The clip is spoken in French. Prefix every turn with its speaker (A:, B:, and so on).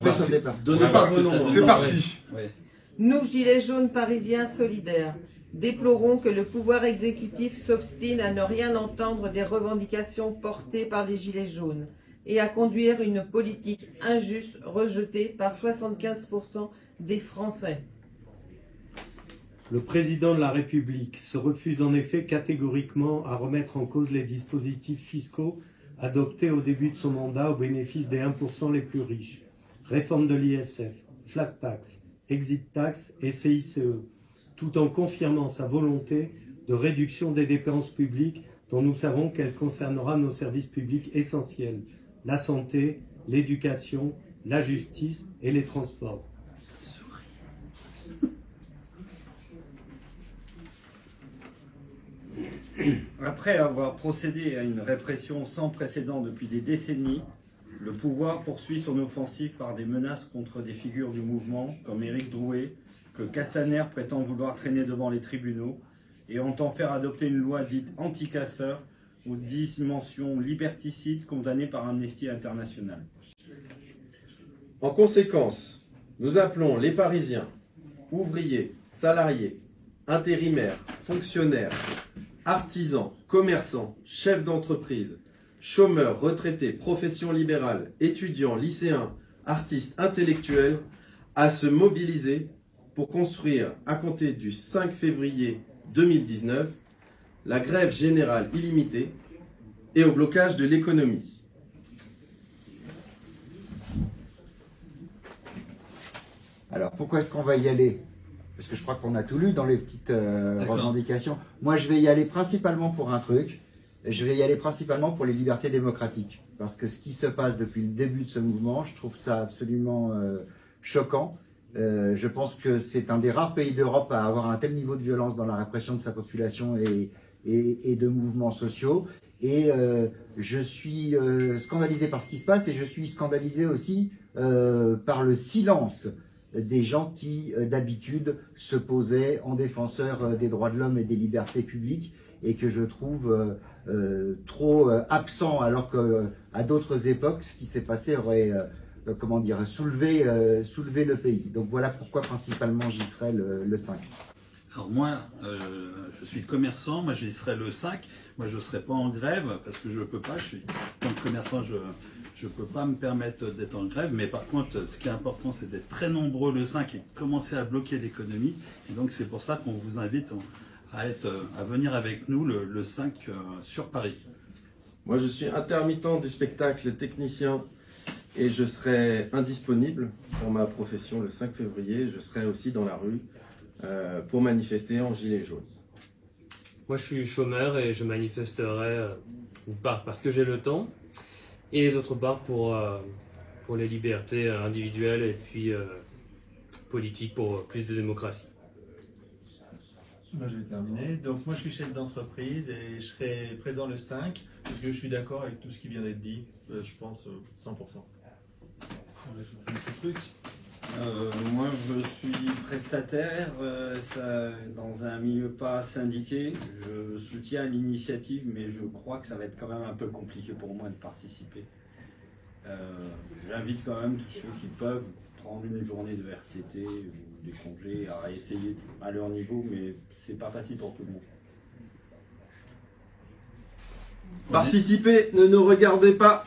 A: C'est parti.
B: Nous, Gilets jaunes parisiens solidaires, déplorons que le pouvoir exécutif s'obstine à ne rien entendre des revendications portées par les Gilets jaunes et à conduire une politique injuste rejetée par 75% des Français.
C: Le président de la République se refuse en effet catégoriquement à remettre en cause les dispositifs fiscaux adoptés au début de son mandat au bénéfice des 1% les plus riches. Réforme de l'ISF, flat tax, exit tax et CICE, tout en confirmant sa volonté de réduction des dépenses publiques dont nous savons qu'elle concernera nos services publics essentiels, la santé, l'éducation, la justice et les transports.
D: Après avoir procédé à une répression sans précédent depuis des décennies, le pouvoir poursuit son offensive par des menaces contre des figures du mouvement, comme Éric Drouet, que Castaner prétend vouloir traîner devant les tribunaux, et entend faire adopter une loi dite anti-casseurs aux dimensions liberticides condamnée par Amnesty International.
E: En conséquence, nous appelons les Parisiens, ouvriers, salariés, intérimaires, fonctionnaires, artisans, commerçants, chefs d'entreprise, chômeurs, retraités, professions libérales, étudiants, lycéens, artistes, intellectuels, à se mobiliser pour construire, à compter du 5 février 2019, la grève générale illimitée et au blocage de l'économie.
F: Alors, pourquoi est-ce qu'on va y aller? Parce que je crois qu'on a tout lu dans les petites revendications. Moi, je vais y aller principalement pour un truc. Je vais y aller principalement pour les libertés démocratiques. Parce que ce qui se passe depuis le début de ce mouvement, je trouve ça absolument choquant. Je pense que c'est un des rares pays d'Europe à avoir un tel niveau de violence dans la répression de sa population et de mouvements sociaux. Et je suis scandalisé par ce qui se passe et je suis scandalisé aussi par le silence des gens qui, d'habitude, se posaient en défenseurs des droits de l'homme et des libertés publiques et que je trouve trop absent, alors qu'à d'autres époques, ce qui s'est passé aurait comment dire, soulevé le pays. Donc voilà pourquoi principalement j'y serai le 5.
G: Alors moi, je suis commerçant, moi j'y serai le 5. Moi je ne serai pas en grève parce que je ne peux pas, je suis comme commerçant, je ne peux pas me permettre d'être en grève, mais par contre, ce qui est important, c'est d'être très nombreux le 5 et de commencer à bloquer l'économie. Et donc, c'est pour ça qu'on vous invite à venir avec nous le 5 sur Paris.
E: Moi, je suis intermittent du spectacle, technicien, et je serai indisponible pour ma profession le 5 février. Je serai aussi dans la rue pour manifester en gilet jaune.
H: Moi, je suis chômeur et je manifesterai, d'une part parce que j'ai le temps, et d'autre part pour les libertés individuelles et puis politiques pour plus de démocratie.
I: Moi je vais terminer. Donc moi je suis chef d'entreprise et je serai présent le 5 parce que je suis d'accord avec tout ce qui vient d'être dit, je pense 100%.
D: Un petit truc. Moi je suis prestataire dans un milieu pas syndiqué. Je soutiens l'initiative mais je crois que ça va être quand même un peu compliqué pour moi de participer. J'invite quand même tous ceux qui peuvent prendre une journée de RTT ou des congés à essayer à leur niveau, mais c'est pas facile pour tout le monde.
E: Participez, ne nous regardez pas.